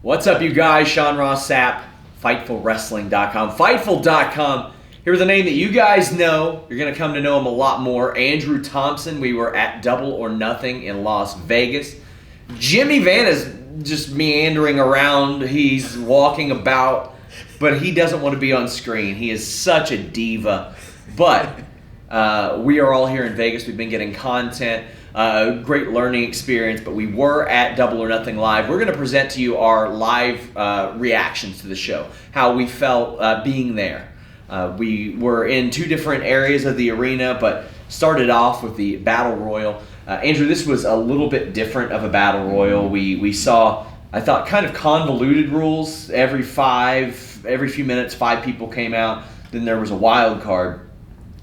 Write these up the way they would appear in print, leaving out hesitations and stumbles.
What's up, you guys? Sean Ross Sapp, FightfulWrestling.com. Fightful.com. Here's a name that you guys know. You're going to come to know him a lot more. Andrew Thompson. We were at Double or Nothing in Las Vegas. Jimmy Van is just meandering around. He's walking about, but he doesn't want to be on screen. He is such a diva. But we are all here in Vegas. We've been getting content. Great learning experience, but we were at Double or Nothing Live. We're going to present to you our live reactions to the show, how we felt being there. We were in two different areas of the arena, but started off with the Battle Royal. Andrew, this was a little bit different of a Battle Royal. We saw, I thought, kind of convoluted rules. Every few minutes, 5 people came out. Then there was a wild card.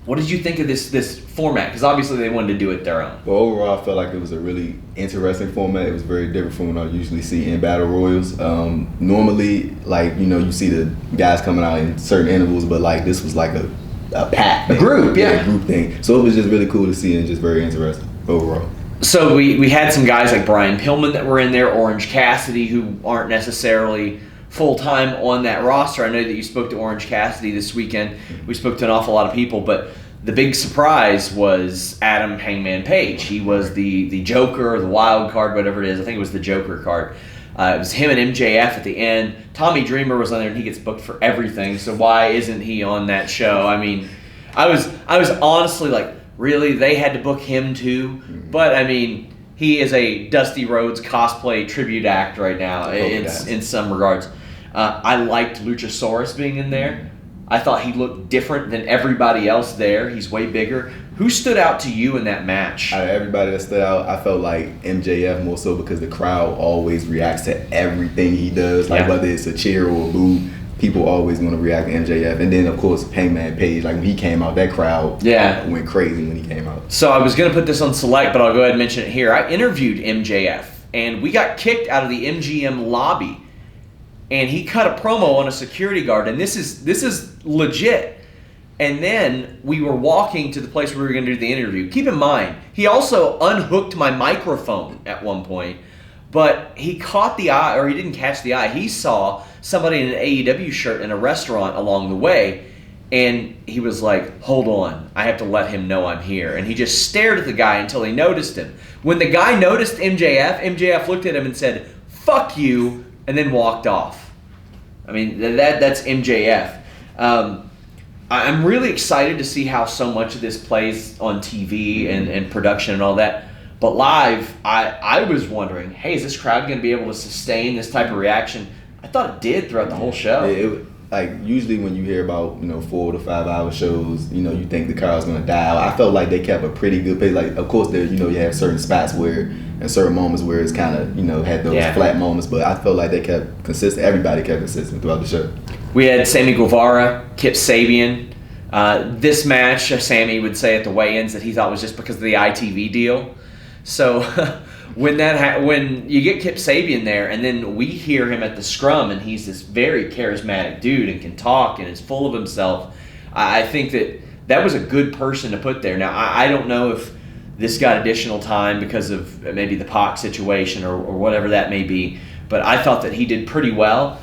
What did you think of this format? Because obviously they wanted to do it their own. Well, overall, I felt like it was a really interesting format. It was very different from what I usually see in battle royals. Normally, you see the guys coming out in certain intervals, but this was like a pack, a group, yeah, a group thing. So it was just really cool to see and just very interesting overall. So we had some guys like Brian Pillman that were in there, Orange Cassidy, who aren't necessarily full-time on that roster. I know that you spoke to Orange Cassidy this weekend. We spoke to an awful lot of people, but the big surprise was Adam Hangman Page. He was the Joker, or the wild card, whatever it is. I think it was the Joker card. It was him and MJF at the end. Tommy Dreamer was on there, and he gets booked for everything, so why isn't he on that show? I mean, I was honestly like, really? They had to book him too? But, I mean, he is a Dusty Rhodes cosplay tribute act right now in some regards. I liked Luchasaurus being in there. I thought he looked different than everybody else there. He's way bigger. Who stood out to you in that match? Out of everybody that stood out, I felt like MJF more so because the crowd always reacts to everything he does. Whether it's a cheer or a boo, people always going to react to MJF. And then, of course, Hangman Page. When he came out, that crowd went crazy when he came out. So I was going to put this on select, but I'll go ahead and mention it here. I interviewed MJF, and we got kicked out of the MGM lobby. And he cut a promo on a security guard, and this is legit. And then we were walking to the place where we were going to do the interview. Keep in mind, he also unhooked my microphone at one point, but he caught the eye, or he didn't catch the eye. He saw somebody in an AEW shirt in a restaurant along the way, and he was like, hold on, I have to let him know I'm here. And he just stared at the guy until he noticed him. When the guy noticed MJF looked at him and said, fuck you, and then walked off. I mean, that's MJF. I'm really excited to see how so much of this plays on TV and production and all that. But live, I was wondering, hey, is this crowd going to be able to sustain this type of reaction? I thought it did throughout the whole show. Usually when you hear about 4 to 5 hour shows, you think the crowd's going to die out. I felt like they kept a pretty good pace. Of course, there you have certain spots where, and certain moments where it's kind of had those flat moments, but I felt like they kept consistent. Everybody kept consistent throughout the show. We had Sammy Guevara, Kip Sabian. This match, Sammy would say at the weigh-ins that he thought was just because of the ITV deal. So when you get Kip Sabian there, and then we hear him at the scrum, and he's this very charismatic dude and can talk and is full of himself, I think that was a good person to put there. Now, I don't know if this got additional time because of maybe the Pac situation or whatever that may be, but I thought that he did pretty well.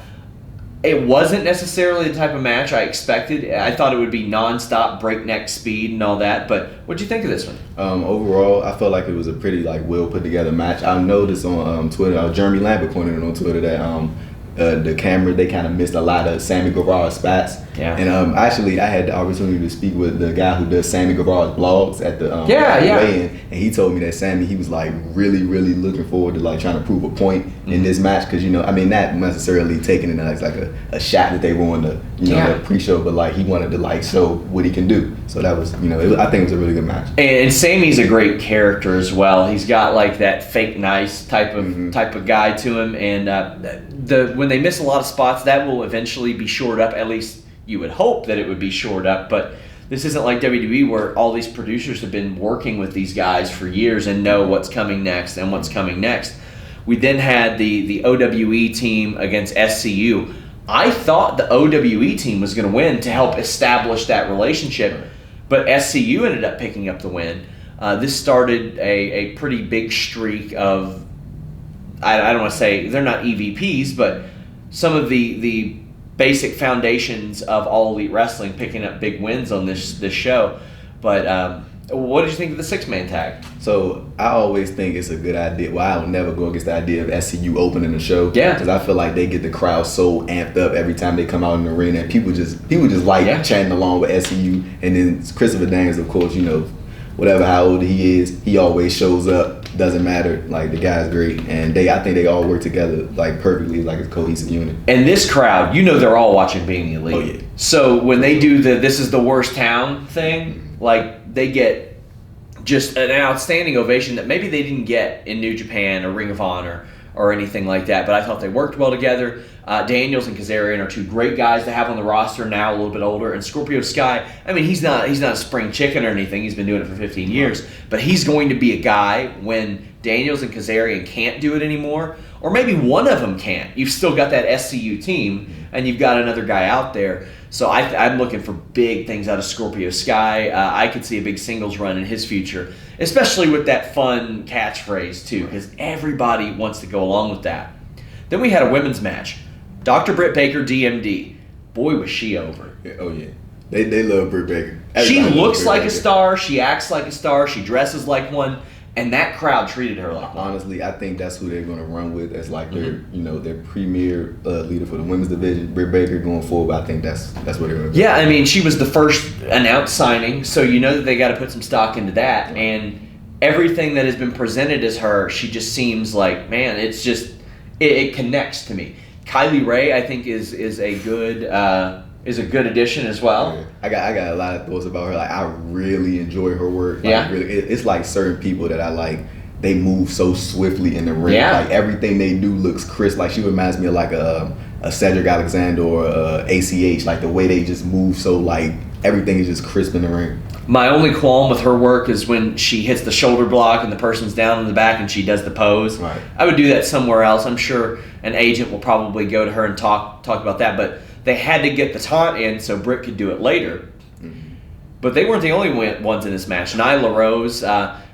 It wasn't necessarily the type of match I expected. I thought it would be nonstop breakneck speed and all that, but what'd you think of this one? Overall, I felt like it was a pretty well put together match. I noticed on Twitter, Jeremy Lambert pointed it on Twitter that the camera, they kind of missed a lot of Sammy Guevara's spots. Yeah. And actually, I had the opportunity to speak with the guy who does Sammy Guevara's blogs at the weigh-in, and he told me that Sammy, he was really, really looking forward to trying to prove a point in this match, because not necessarily taking it as a shot that they were on the pre-show, but he wanted to show what he can do. So that was I think it was a really good match. And Sammy's a great character as well. He's got that fake nice type of guy to him, and when they miss a lot of spots, that will eventually be shored up. At least you would hope that it would be shored up, but this isn't like WWE where all these producers have been working with these guys for years and know what's coming next and what's coming next. We then had the OWE team against SCU. I thought the OWE team was going to win to help establish that relationship, but SCU ended up picking up the win. This started a pretty big streak of I don't want to say they're not EVPs, but some of the basic foundations of All Elite Wrestling picking up big wins on this show. But what did you think of the 6-man tag? So I always think it's a good idea. Well, I will never go against the idea of SCU opening the show. Yeah. Because I feel like they get the crowd so amped up every time they come out in the arena, and people just like chatting along with SCU. And then Christopher Daniels, of course, whatever how old he is, he always shows up. Doesn't matter. Like, the guy's great, and I think they all work together like perfectly, like a cohesive unit. And this crowd, they're all watching Being the Elite. Oh yeah. So when they do the "this is the worst town" thing, like, they get just an outstanding ovation that maybe they didn't get in New Japan or Ring of Honor or anything like that. But I thought they worked well together. Daniels and Kazarian are two great guys to have on the roster now, a little bit older. And Scorpio Sky, I mean, he's not a spring chicken or anything. He's been doing it for 15 years. But he's going to be a guy when Daniels and Kazarian can't do it anymore, or maybe one of them can't. You've still got that SCU team, and you've got another guy out there. So I'm looking for big things out of Scorpio Sky. I could see a big singles run in his future, especially with that fun catchphrase, too, because everybody wants to go along with that. Then we had a women's match. Dr. Britt Baker, DMD. Boy, was she over. Yeah, oh, yeah. They love Britt Baker. She looks like a star. She acts like a star. She dresses like one. And that crowd treated her like one. Honestly, I think that's who they're going to run with as like their, their premier leader for the women's division. Britt Baker going forward. But I think that's what they're going to do. Yeah, I mean, she was the first announced signing, so that they got to put some stock into that. And everything that has been presented as her, she just seems like, man, it's just it connects to me. Kylie Ray, I think, is a good addition as well. Yeah. I got a lot of thoughts about her. Like, I really enjoy her work. Like, yeah. Really, it's like certain people that I like. They move so swiftly in the ring. Yeah. Like, everything they do looks crisp. Like, she reminds me of like a Cedric Alexander or a ACH. Like, the way they just move, so like everything is just crisp in the ring. My only qualm with her work is when she hits the shoulder block and the person's down in the back and she does the pose. Right. I would do that somewhere else. I'm sure an agent will probably go to her and talk about that. But they had to get the taunt in so Britt could do it later. Mm-hmm. But they weren't the only ones in this match. Nyla Rose,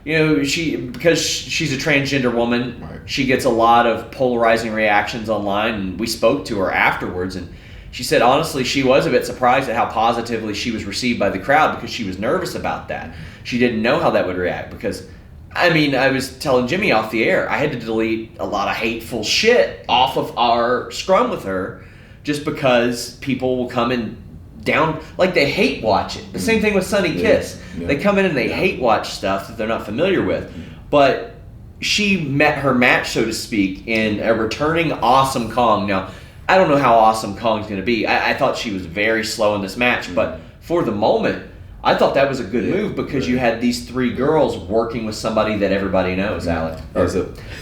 because she's a transgender woman, right. She gets a lot of polarizing reactions online, and we spoke to her afterwards, and she said honestly she was a bit surprised at how positively she was received by the crowd because she was nervous about that. She didn't know how that would react because, I mean, I was telling Jimmy off the air, I had to delete a lot of hateful shit off of our scrum with her just because people will come in down, like they hate watch it. The same thing with Sunny Kiss. Yeah. They come in and they hate watch stuff that they're not familiar with. But she met her match, so to speak, in a returning Awesome Kong. Now, I don't know how Awesome Kong's going to be. I thought she was very slow in this match, but for the moment, I thought that was a good move because you had these three girls working with somebody that everybody knows, Alex.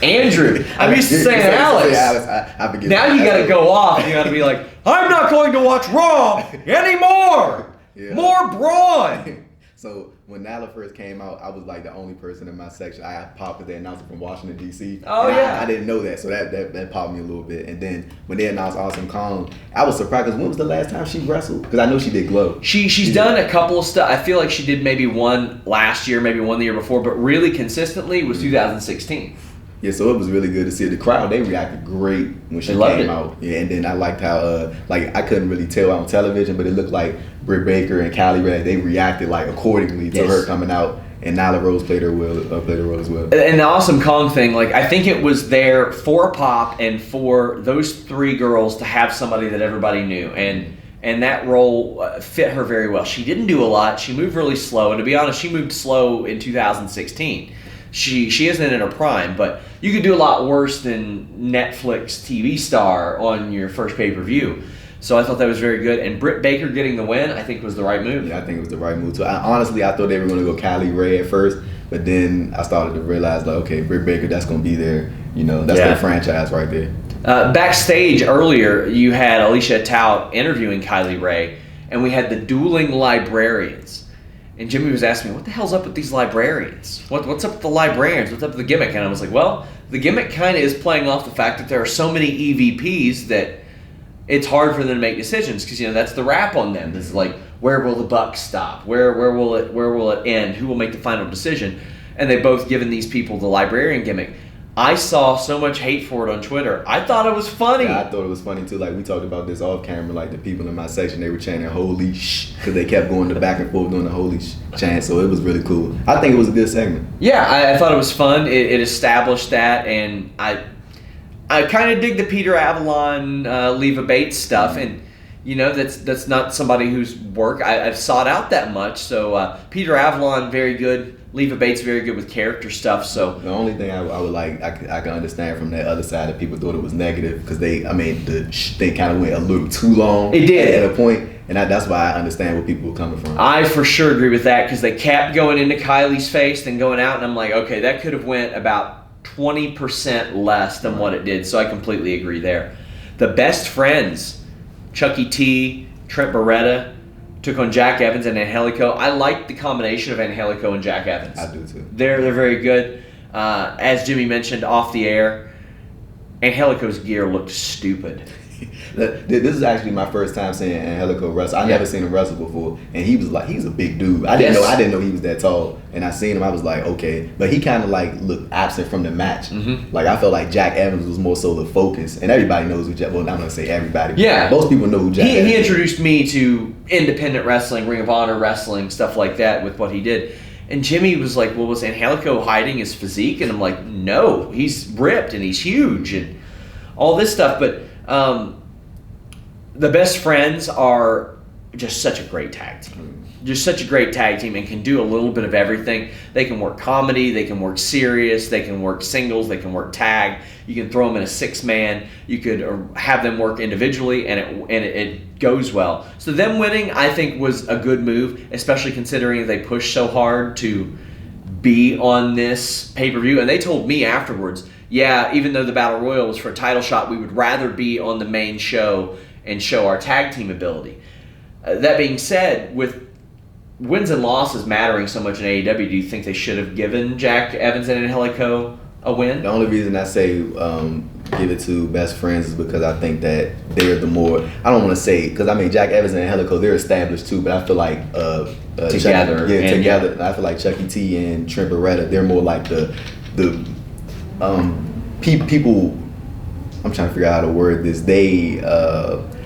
Andrew. I'm used to saying Alex. I forget. Now you got to go off. You got to be like, I'm not going to watch Raw anymore. Yeah. More Braun. So when Nyla first came out, I was like the only person in my section. I popped the announcer from Washington, D.C. Oh, yeah. I didn't know that, so that popped me a little bit. And then when they announced Awesome Kong, I was surprised because when was the last time she wrestled? Because I know she did Glow. She's done a couple of stuff. I feel like she did maybe one last year, maybe one the year before, but really consistently was 2016. Yeah, so it was really good to see the crowd. They reacted great when she came out. Yeah, and then I liked how I couldn't really tell on television, but it looked like Britt Baker and Kylie Ray, they reacted like accordingly to her coming out, and Nyla Rose played her role as well. And the Awesome Kong thing, like I think it was there for Pop and for those three girls to have somebody that everybody knew, and that role fit her very well. She didn't do a lot. She moved really slow, and to be honest, she moved slow in 2016. She isn't in her prime, but you could do a lot worse than Netflix TV star on your first pay-per-view. So I thought that was very good. And Britt Baker getting the win, I think was the right move. Yeah, I think it was the right move too. Honestly, I thought they were going to go Kylie Ray at first, but then I started to realize, like, okay, Britt Baker, that's going to be there. That's their franchise right there. Backstage earlier, you had Alicia Tout interviewing Kylie Ray, and we had the dueling librarians. And Jimmy was asking me, what the hell's up with these librarians? What's up with the librarians? What's up with the gimmick? And I was like, well, the gimmick kind of is playing off the fact that there are so many EVPs that it's hard for them to make decisions because, that's the rap on them. It's like, where will the buck stop? Where will it end? Who will make the final decision? And they've both given these people the librarian gimmick. I saw so much hate for it on Twitter. I thought it was funny. Yeah, I thought it was funny too. Like we talked about this off camera. Like the people in my section, they were chanting "Holy sh!" because they kept going back and forth doing the "Holy sh!" chant. So it was really cool. I think it was a good segment. Yeah, I thought it was fun. It established that, and I kind of dig the Peter Avalon, Leva Bates stuff, and that's not somebody whose work I've sought out that much. So Peter Avalon, very good. Leva Bates, very good with character stuff. So the only thing I would like, I can understand from that other side that people thought it was negative because the thing kind of went a little too long. It did at a point, and that's why I understand where people were coming from. I for sure agree with that because they kept going into Kylie's face, then going out, and I'm like, okay, that could have went about 20% less than what it did. So I completely agree there. The best friends, Chucky T, Trent Beretta, took on Jack Evans and Angelico. I like the combination of Angelico and Jack Evans. I do too. They're very good. As Jimmy mentioned off the air, Angelico's gear looked stupid. This is actually my first time seeing Angelico wrestle. I never seen him wrestle before, and he's a big dude. I didn't know he was that tall, and I seen him. I was like, okay, but he kind of like looked absent from the match. Mm-hmm. Like I felt like Jack Evans was more so the focus, and everybody knows who Jack. Well, I'm gonna say everybody. Yeah, most people know who Jack. He introduced me to independent wrestling, Ring of Honor wrestling, stuff like that with what he did. And Jimmy was like, well, was Angelico hiding his physique? And I'm like, no, he's ripped and he's huge and all this stuff. But the best friends are just such a great tag team. Just such a great tag team and can do a little bit of everything. They can work comedy, they can work serious, they can work singles, they can work tag. You can throw them in a 6-man. You could have them work individually, and it goes well. So them winning, I think, was a good move, especially considering they pushed so hard to be on this pay-per-view. And they told me afterwards, yeah, even though the Battle Royal was for a title shot, we would rather be on the main show and show our tag team ability. That being said, with wins and losses mattering so much in AEW, do you think they should have given Jack Evans and Angelico a win? The only reason I say give it to best friends is because I think that they're the more, I don't want to say, because I mean Jack Evans and Angelico, they're established too, but I feel like together. Together. I feel like Chucky T and Trent Beretta, they're more like the people. I'm trying to figure out how to word this.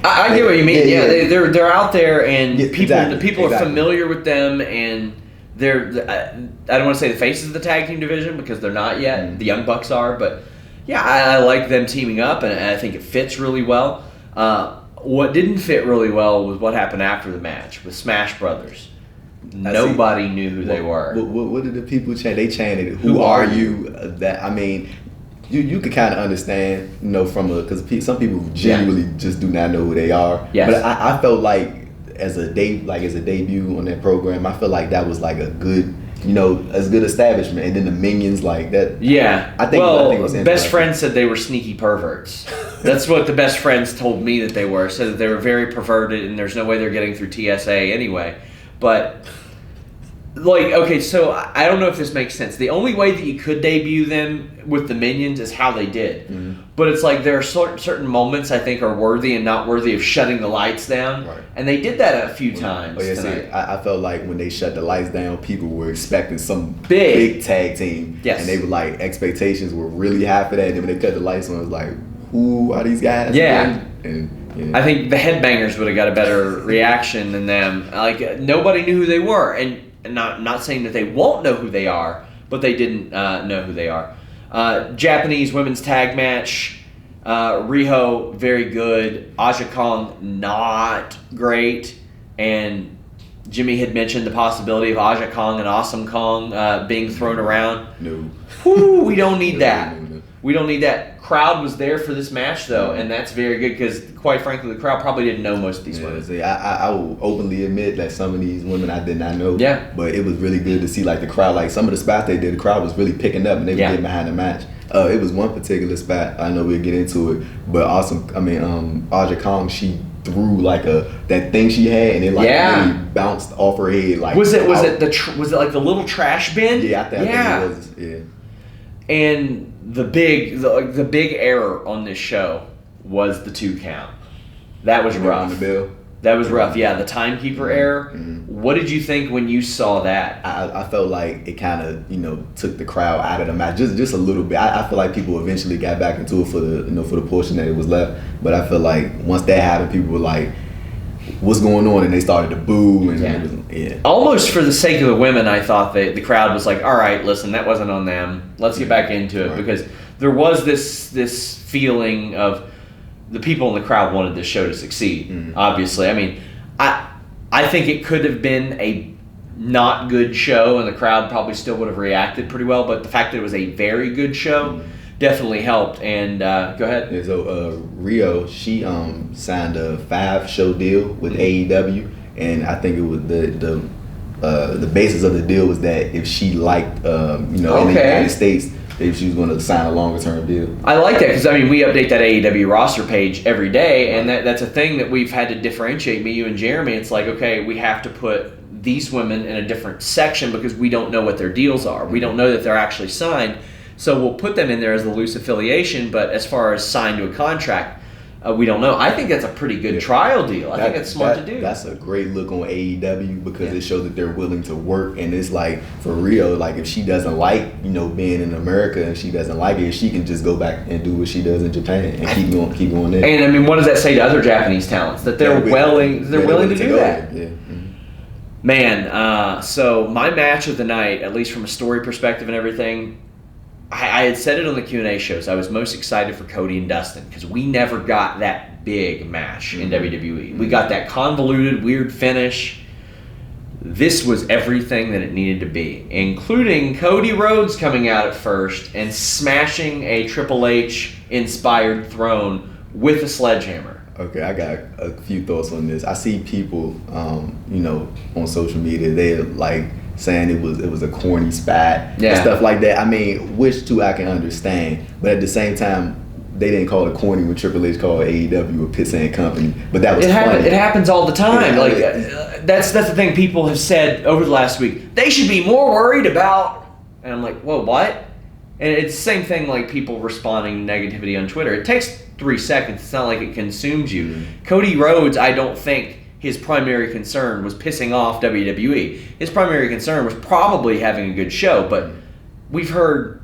I get what you mean. Yeah, they're out there, and people are familiar with them, and they're. I don't want to say the faces of the tag team division because they're not yet. Mm-hmm. The Young Bucks are, but yeah, I like them teaming up, and I think it fits really well. What didn't fit really well was what happened after the match with Smash Brothers. Nobody knew who they were. What did the people chant? They chanted, "Who are you?" That I mean. You could kind of understand, because some people genuinely just do not know who they are. Yes. But I felt like as a debut on that program, I felt like that was like a good, as good establishment. And then the minions like that. Yeah. I think it was best friends said they were sneaky perverts. That's what the best friends told me that they were. Said that they were very perverted, and there's no way they're getting through TSA anyway. But. Okay, so I don't know if this makes sense. The only way that you could debut them with the minions is how they did. Mm-hmm. But it's like there are certain moments I think are worthy and not worthy of shutting the lights down. Right. And they did that a few times. Oh, yeah, see, I felt like when they shut the lights down, people were expecting some big tag team. Yes. And they were like, expectations were really high for that. And then when they cut the lights on, it was like, who are these guys? Yeah. I think the Headbangers would have got a better reaction than them. Like, nobody knew who they were. And not saying that they won't know who they are, but they didn't know who they are. Japanese women's tag match. Riho, very good. Aja Kong, not great. And Jimmy had mentioned the possibility of Aja Kong and Awesome Kong being thrown around. No. Whew, we don't need that. No. We don't need that. Crowd was there for this match, though, and that's very good because, quite frankly, the crowd probably didn't know most of these women. See, I will openly admit that some of these women I did not know. Yeah. But it was really good to see, like, the crowd. Like, some of the spots they did, the crowd was really picking up, and they were getting behind the match. It was one particular spot. I know we'll get into it, but Aja Kong, she threw like that thing she had, and it really bounced off her head. Like, was it like the little trash bin? Yeah, I think it was. Yeah. And the big error on this show was the 2 count. That was rough. The bell. That was rough. Yeah, the timekeeper error. What did you think when you saw that? I felt like it kind of took the crowd out of the match just a little bit. I feel like people eventually got back into it for the portion that it was left. But I feel like once that happened, people were like, "What's going on?" And they started to boo and it was, Almost for the sake of the women, I thought the crowd was like, "All right, listen, that wasn't on them. Let's get back into it," because there was this feeling of the people in the crowd wanted this show to succeed. Obviously, I mean, I think it could have been a not good show, and the crowd probably still would have reacted pretty well. But the fact that it was a very good show definitely helped. And go ahead. Yeah, so Rio, she signed a 5-show deal with AEW, and I think it was the basis of the deal was that if she liked in the United States, if she was going to sign a longer term deal. I like that because, I mean, we update that AEW roster page every day, and that's a thing that we've had to differentiate, me, you, and Jeremy. It's like, okay, we have to put these women in a different section because we don't know what their deals are. We don't know that they're actually signed, so we'll put them in there as the loose affiliation, but as far as signed to a contract, we don't know. I think that's a pretty good trial deal. I think it's smart to do. That's a great look on AEW because it shows that they're willing to work. And it's like, for Rio, like if she doesn't like, being in America and she doesn't like it, she can just go back and do what she does in Japan and keep going there. And I mean, what does that say to other Japanese talents? That they're willing to do that. Yeah. Man, so my match of the night, at least from a story perspective and everything, I had said it on the Q&A shows. I was most excited for Cody and Dustin because we never got that big match in WWE. We got that convoluted, weird finish. This was everything that it needed to be, including Cody Rhodes coming out at first and smashing a Triple H-inspired throne with a sledgehammer. Okay, I got a few thoughts on this. I see people, on social media, they're like saying it was a corny spat and stuff like that. I mean, which two I can understand, but at the same time, they didn't call it corny when Triple H called AEW a pissant company. But that was funny. It happens all the time. That's the thing people have said over the last week. They should be more worried about. And I'm like, whoa, what? And it's the same thing like people responding to negativity on Twitter. It takes 3 seconds. It's not like it consumes you. Cody Rhodes, I don't think his primary concern was pissing off WWE. His primary concern was probably having a good show, but we've heard,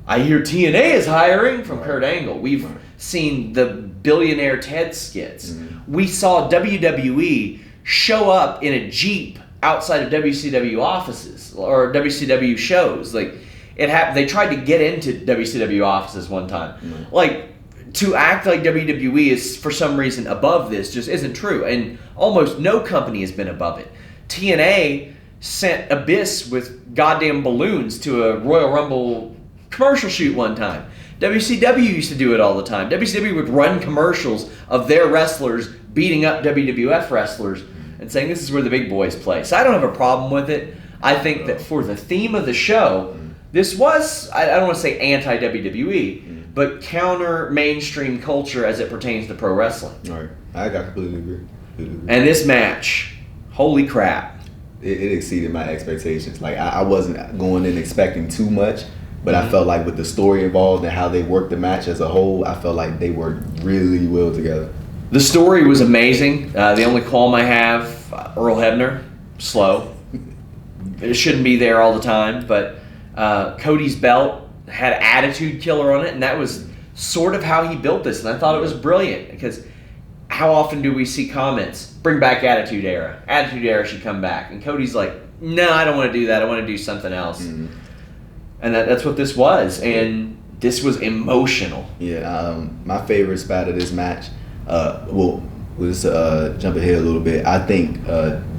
I hear TNA is hiring from Kurt Angle. We've seen the Billionaire Ted skits. We saw WWE show up in a Jeep outside of WCW offices or WCW shows. Like, they tried to get into WCW offices one time. Like, to act like WWE is for some reason above this just isn't true, and almost no company has been above it. TNA sent Abyss with goddamn balloons to a Royal Rumble commercial shoot one time. WCW used to do it all the time. WCW would run commercials of their wrestlers beating up WWF wrestlers and saying this is where the big boys play. So I don't have a problem with it. I think that for the theme of the show, this was, I don't want to say anti-WWE, but counter mainstream culture as it pertains to pro wrestling. All right. I completely agree. And this match, holy crap. It exceeded my expectations. Like, I wasn't going in expecting too much, but I felt like with the story involved and how they worked the match as a whole, I felt like they worked really well together. The story was amazing. The only qualm I have, Earl Hebner, slow. It shouldn't be there all the time, but Cody's belt had attitude killer on it, and that was sort of how he built this, and I thought it was brilliant because how often do we see comments, bring back Attitude Era. Attitude Era should come back. And Cody's like, no, I don't want to do that. I want to do something else. And that's what this was, and this was emotional. Yeah, my favorite spot of this match, was jump ahead a little bit. I think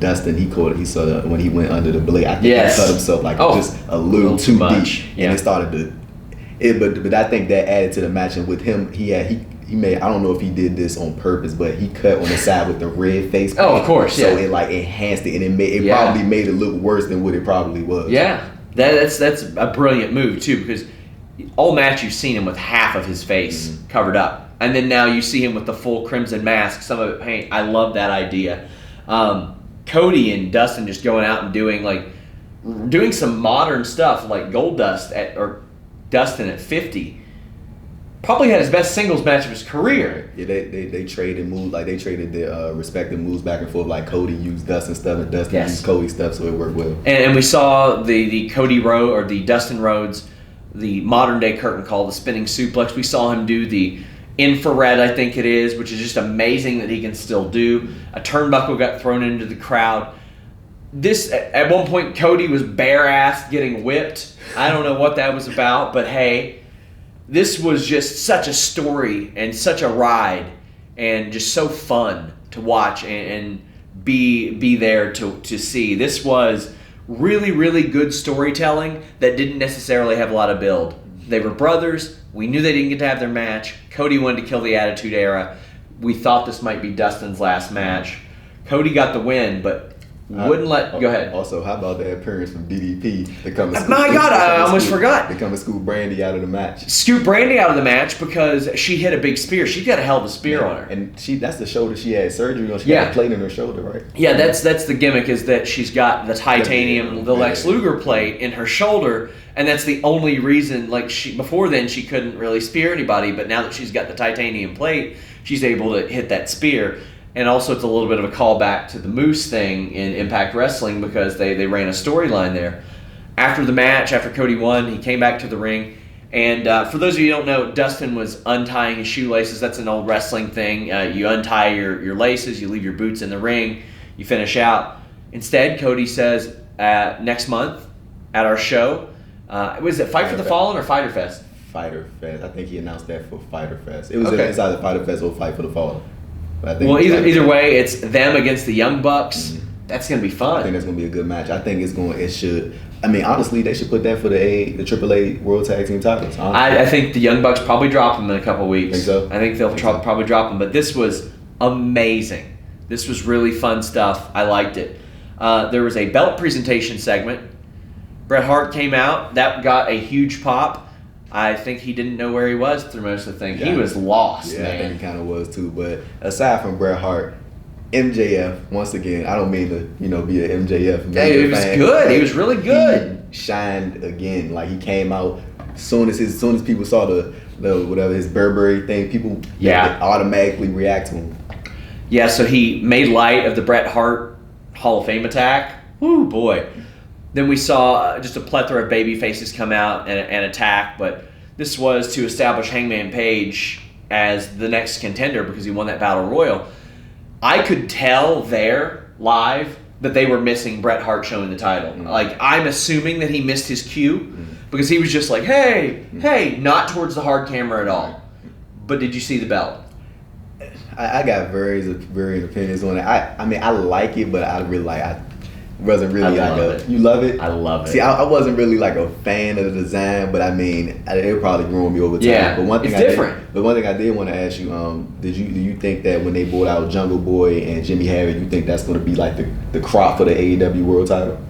Dustin, he saw when he went under the blade. I think he cut himself just a little too much, and it started to. But I think that added to the match, and with him, he made. I don't know if he did this on purpose, but he cut on the side with the red face paint. Oh, of course, so it enhanced it, and it probably made it look worse than what it probably was. Yeah, that's a brilliant move too, because all match you've seen him with half of his face covered up. And then now you see him with the full crimson mask, some of it paint. I love that idea. Cody and Dustin just going out and doing some modern stuff like Gold Dust or Dustin at 50. probably had his best singles match of his career. Yeah, they traded moves, like they traded their respective moves back and forth. Like Cody used Dustin stuff and Dustin used Cody stuff, so it worked well. And we saw the Cody Rhodes or the Dustin Rhodes, the modern day curtain call, the spinning suplex. We saw him do the infrared, I think it is, which is just amazing that he can still do. A turnbuckle got thrown into the crowd. This, at one point, Cody was bare-assed getting whipped. I don't know what that was about, but hey, this was just such a story and such a ride and just so fun to watch and be there to see. This was really, really good storytelling that didn't necessarily have a lot of build. They were brothers. We knew they didn't get to have their match. Cody wanted to kill the Attitude Era. We thought this might be Dustin's last match. Cody got the win, but wouldn't let... Go ahead. Also, how about the appearance from DDP? To come and My God, I almost forgot. To come and scoop Brandy out of the match. Scoop Brandy out of the match because she hit a big spear. She got a hell of a spear on her. And that's the shoulder she had surgery on. She got a plate in her shoulder, right? Yeah, that's the gimmick, is that she's got the titanium, the Lex Luger plate in her shoulder, and that's the only reason, like, before then she couldn't really spear anybody, but now that she's got the titanium plate, she's able to hit that spear. And also it's a little bit of a callback to the Moose thing in Impact Wrestling because they ran a storyline there. After the match, after Cody won, he came back to the ring. And for those of you who don't know, Dustin was untying his shoelaces. That's an old wrestling thing. You untie your laces, you leave your boots in the ring, you finish out. Instead, Cody says, next month at our show, was it Fight for the Fallen or Fighter Fest? Fighter Fest. I think he announced that for Fighter Fest. It was either Fighter Fest or Fight for the Fallen. Well, either way, it's them against the Young Bucks. Mm-hmm. That's going to be fun. I think that's going to be a good match. I think it should. I mean, honestly, they should put that for the AAA World Tag Team titles. I think the Young Bucks probably drop them in a couple weeks. Think so? I think they'll probably drop them. But this was amazing. This was really fun stuff. I liked it. There was a belt presentation segment. Bret Hart came out. That got a huge pop. I think he didn't know where he was through most of the thing. Yeah. He was lost, man. I think he kind of was too. But aside from Bret Hart, MJF, once again, I don't mean to, be an MJF. Hey, he was good. He was really good. He shined again. Like, he came out soon as people saw the whatever his Burberry thing, people automatically react to him. Yeah, so he made light of the Bret Hart Hall of Fame attack. Woo, boy. Then we saw just a plethora of baby faces come out and attack, but this was to establish Hangman Page as the next contender because he won that Battle Royal. I could tell there, live, that they were missing Bret Hart showing the title. Mm-hmm. Like, I'm assuming that he missed his cue because he was just like, hey, not towards the hard camera at all. But did you see the belt? I got various opinions on it. I mean, I like it, but I wasn't really you love it? I love it. See, I wasn't really like a fan of the design, but I mean, it probably grew on me over time. Yeah, but one thing it's different. But one thing I did want to ask you, do you think that when they brought out Jungle Boy and Jimmy Havoc, you think that's going to be like the crop for the AEW World Title?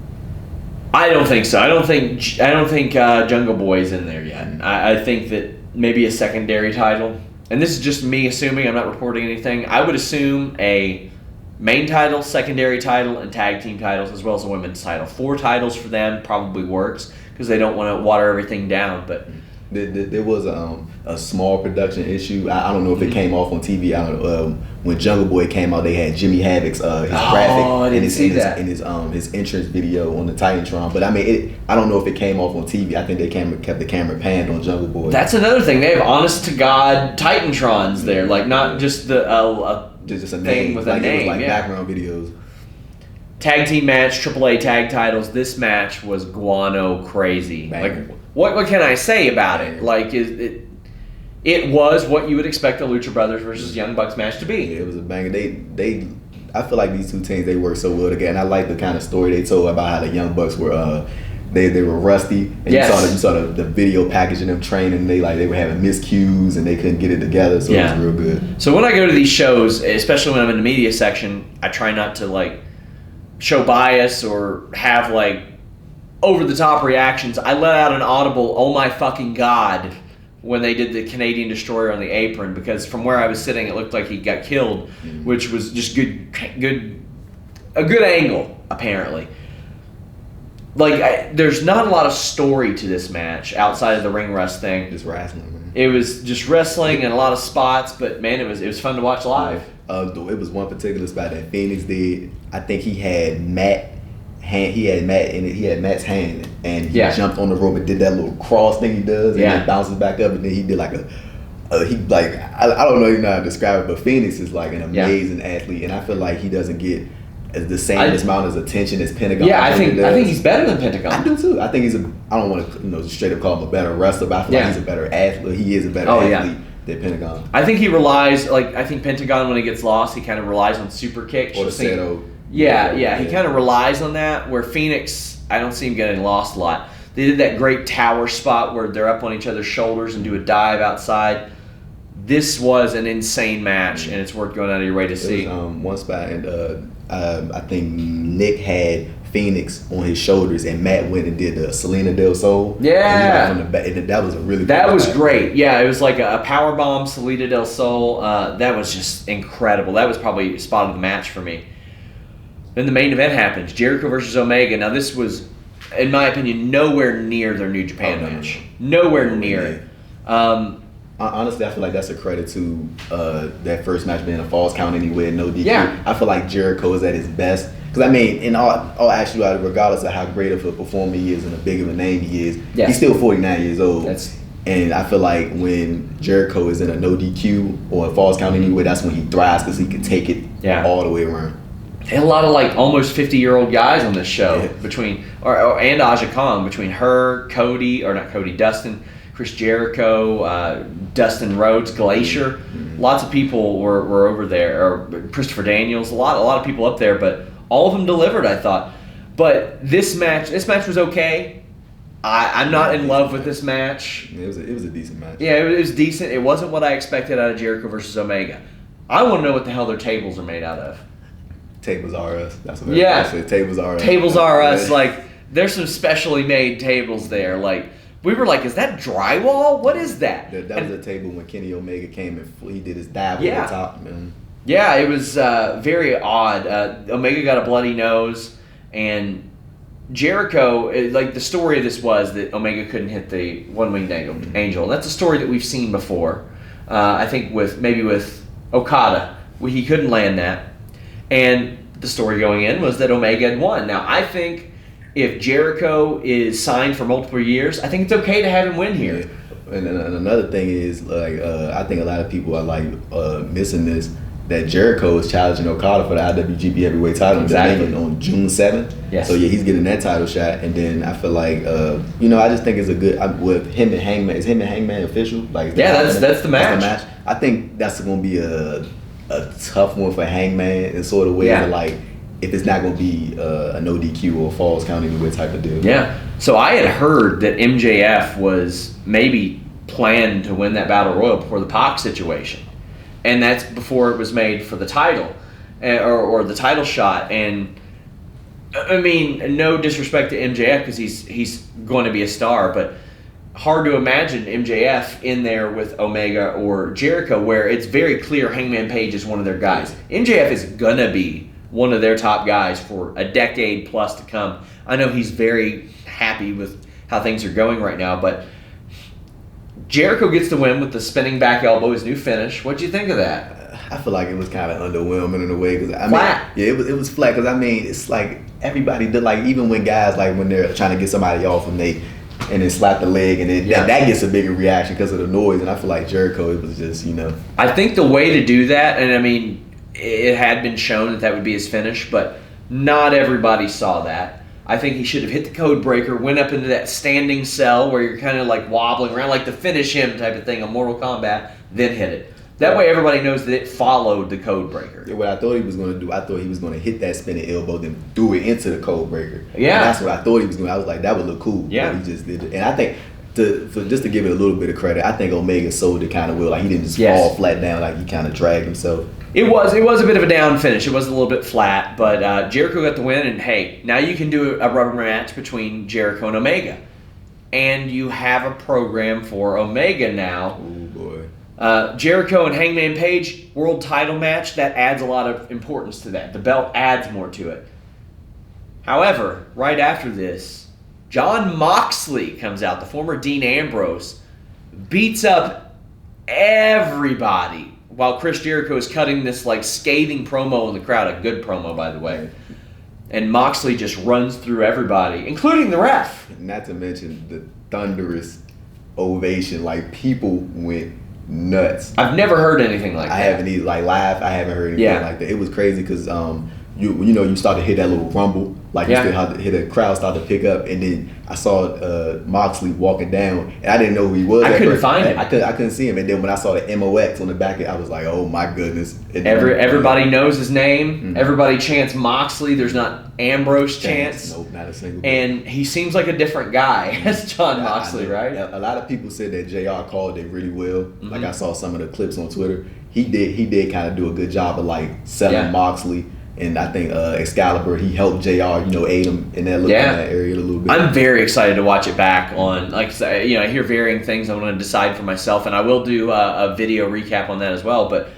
I don't think so. I don't think Jungle Boy's in there yet. I think that maybe a secondary title, and this is just me assuming. I'm not reporting anything. I would assume a main title, secondary title, and tag team titles, as well as a women's title. 4 titles for them probably works because they don't want to water everything down. But there was a small production issue. I don't know if it came off on TV. I don't know. When Jungle Boy came out, they had Jimmy Havoc's his graphic in his entrance video on the Titantron. But I mean, I don't know if it came off on TV. I think they kept the camera panned on Jungle Boy. That's another thing. They have honest to God Titantrons there, like not just the just a thing name with a name, it was background videos. Tag team match, AAA tag titles. This match was guano crazy. Banger. Like, what can I say about it? Like, it was what you would expect a Lucha Brothers versus Young Bucks match to be. Yeah, it was a banger. I feel like these two teams, they work so well together. And I like the kind of story they told about how the Young Bucks were they were rusty. And you saw the video package of them training. They were having miscues and they couldn't get it together. So it was real good. So when I go to these shows, especially when I'm in the media section, I try not to show bias or have over the top reactions. I let out an audible "oh my fucking god" when they did the Canadian Destroyer on the apron, because from where I was sitting, it looked like he got killed, which was just a good angle apparently. There's not a lot of story to this match outside of the ring rust thing. Just wrestling, man. It was just wrestling and a lot of spots, but man, it was fun to watch live. It was one particular spot that Phoenix did. I think he had Matt and he had Matt's hand, and he jumped on the rope and did that little cross thing he does, and then bounces back up, and then he did like I don't know even know how to describe it, but Phoenix is like an amazing athlete, and I feel like he doesn't get the same amount of attention as Pentagon. Yeah, I think he's better than Pentagon. I do too. I think I don't want to straight up call him a better wrestler, but I feel like he's a better athlete. He is a better athlete than Pentagon. I think he relies, I think Pentagon, when he gets lost, he kind of relies on super kicks. Or the Seto. He kind of relies on that, where Phoenix, I don't see him getting lost a lot. They did that great tower spot where they're up on each other's shoulders and do a dive outside. This was an insane match, and it's worth going out of your way to see. Was, one spot, and I think Nick had Phoenix on his shoulders, and Matt went and did the Selena Del Sol. Yeah, from the back, and that was a really. That was great. Yeah, it was like a power bomb Selena Del Sol. That was just incredible. That was probably spot of the match for me. Then the main event happens: Jericho versus Omega. Now this was, in my opinion, nowhere near their New Japan match. Nowhere near it. Honestly, I feel like that's a credit to that first match being a Falls Count Anywhere, no DQ. Yeah. I feel like Jericho is at his best. Because, I mean, in all actuality, regardless of how great of a performer he is and how big of a name he is, he's still 49 years old. And I feel like when Jericho is in a no DQ or a Falls Count Anywhere, that's when he thrives because he can take it all the way around. They had a lot of almost 50-year-old guys on this show between and Aja Kong, between her, Dustin, Chris Jericho, Dustin Rhodes, Glacier. Mm-hmm. Lots of people were over there, or Christopher Daniels. A lot of people up there, but all of them delivered, I thought. But this match was okay. I'm not in love with this match. It was a decent match. Yeah, it was decent. It wasn't what I expected out of Jericho versus Omega. I want to know what the hell their tables are made out of. Tables are us. That's what I said. Tables are us. Tables are us. There's some specially made tables there. We were like, is that drywall? What is that? That was a table when Kenny Omega came and he did his dive over the top, man. Yeah, it was very odd. Omega got a bloody nose, and Jericho, the story of this was that Omega couldn't hit the one-winged angel. And that's a story that we've seen before. I think with Okada, he couldn't land that. And the story going in was that Omega had won. Now, I think if Jericho is signed for multiple years, I think it's okay to have him win here. Yeah. And another thing is, I think a lot of people are missing this, that Jericho is challenging Okada for the IWGP Heavyweight title on June 7th. Yes. So, he's getting that title shot. And then I feel like, I just think it's a good, with him and Hangman, is him and Hangman official? That's the match. I think that's going to be a tough one for Hangman in sort of way if it's not going to be a no DQ or Falls Count Anywhere type of deal. Yeah. So I had heard that MJF was maybe planned to win that Battle Royal before the Pac situation. And that's before it was made for the title or the title shot. And I mean, no disrespect to MJF because he's going to be a star, but hard to imagine MJF in there with Omega or Jericho, where it's very clear Hangman Page is one of their guys. MJF is gonna be one of their top guys for a decade plus to come. I know he's very happy with how things are going right now, but Jericho gets the win with the spinning back elbow, his new finish. What'd you think of that? I feel like it was kind of underwhelming in a way because flat. It was flat because it's like everybody did, even when guys when they're trying to get somebody off and then slap the leg, and then that gets a bigger reaction because of the noise. And I feel like Jericho, it was just, I think the way to do that, and I mean, it had been shown that would be his finish, but not everybody saw that. I think he should have hit the code breaker, went up into that standing cell where you're kind of wobbling around, like the finish him type of thing on Mortal Kombat, then hit it. That way everybody knows that it followed the code breaker. Yeah, what I thought he was going to do, I thought he was going to hit that spinning elbow, then threw it into the code breaker. Yeah. And that's what I thought he was going to. I was like, that would look cool. Yeah. But he just did it. And I think, just to give it a little bit of credit, I think Omega sold it kind of well. He didn't just fall flat down, he kind of dragged himself. It was a bit of a down finish. It was a little bit flat, but Jericho got the win, and hey, now you can do a rubber match between Jericho and Omega. And you have a program for Omega now. Oh, boy. Jericho and Hangman Page, world title match, that adds a lot of importance to that. The belt adds more to it. However, right after this, Jon Moxley comes out, the former Dean Ambrose, beats up everybody while Chris Jericho is cutting this like scathing promo in the crowd, a good promo by the way. And Moxley just runs through everybody, including the ref. Not to mention the thunderous ovation. Like, people went nuts. I've never heard anything like that. I haven't either. Like, live, I haven't heard anything like that. It was crazy because you start to hear that little rumble. Like, you still hear the crowd start to pick up. And then I saw Moxley walking down, and I didn't know who he was. I couldn't find him. I couldn't see him. And then when I saw the MOX on the back, I was like, oh my goodness. Everybody knows his name. Mm-hmm. Everybody chants Moxley. There's not Ambrose chants. Nope, not a single. And he seems like a different guy as Jon Moxley, right? A lot of people said that JR called it really well. Mm-hmm. Like, I saw some of the clips on Twitter. He did kind of do a good job of like selling Moxley. And I think Excalibur, he helped JR, aid him in that area a little bit. I'm very excited to watch it back on, like, I hear varying things. I'm going to decide for myself, and I will do a video recap on that as well. But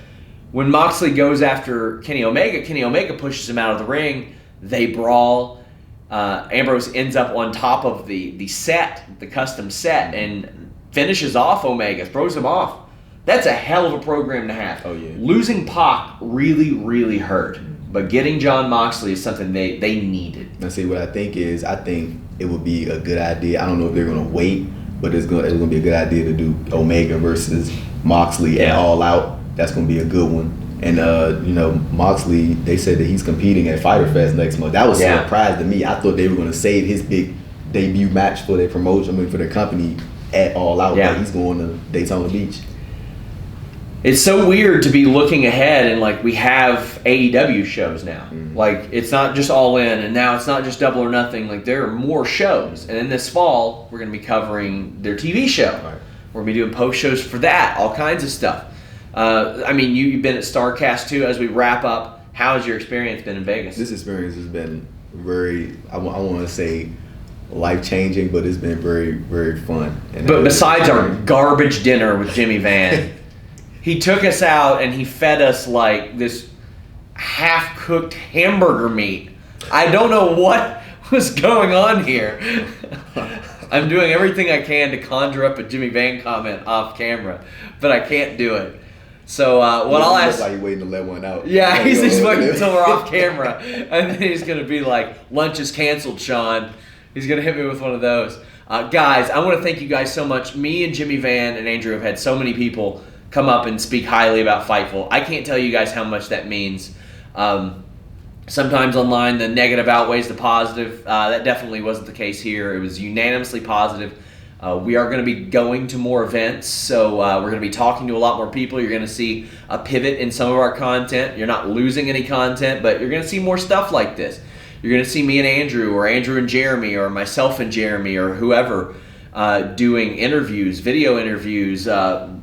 when Moxley goes after Kenny Omega pushes him out of the ring. They brawl. Ambrose ends up on top of the set, the custom set, and finishes off Omega, throws him off. That's a hell of a program to have. Oh, yeah. Losing Pac really, really hurt. But getting Jon Moxley is something they needed. Now, see, what I think it would be a good idea. I don't know if they're going to wait, but it's going to be a good idea to do Omega versus Moxley at All Out. That's going to be a good one. And, Moxley, they said that he's competing at Fyter Fest next month. That was a surprise to me. I thought they were going to save his big debut match for their promotion, for their company at All Out. But he's going to Daytona Beach. It's so weird to be looking ahead and like we have AEW shows now. Mm-hmm. Like, it's not just All In, and now it's not just Double or Nothing. Like, there are more shows. And in this fall, we're going to be covering their TV show. Right. We're going to be doing post shows for that, all kinds of stuff. You've been at StarCast too. As we wrap up, how has your experience been in Vegas? This experience has been very, I want to say, life-changing, but it's been very, very fun. And but besides our garbage dinner with Jimmy Van, he took us out and he fed us like this half-cooked hamburger meat. I don't know what was going on here. I'm doing everything I can to conjure up a Jimmy Van comment off camera, but I can't do it. So what I'll ask... Like you're waiting to let one out. Yeah, he's waiting until we're off camera. And then he's going to be like, lunch is canceled, Sean. He's going to hit me with one of those. Guys, I want to thank you guys so much. Me and Jimmy Van and Andrew have had so many people come up and speak highly about Fightful. I can't tell you guys how much that means. Sometimes online the negative outweighs the positive. That definitely wasn't the case here. It was unanimously positive. We are going to be going to more events, so we're going to be talking to a lot more people. You're going to see a pivot in some of our content. You're not losing any content, but you're going to see more stuff like this. You're going to see me and Andrew, or Andrew and Jeremy, or myself and Jeremy, or whoever, doing interviews, video interviews,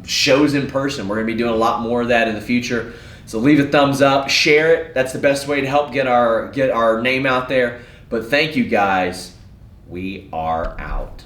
shows in person. We're going to be doing a lot more of that in the future. So leave a thumbs up, share it. That's the best way to help get our name out there. But thank you guys. We are out.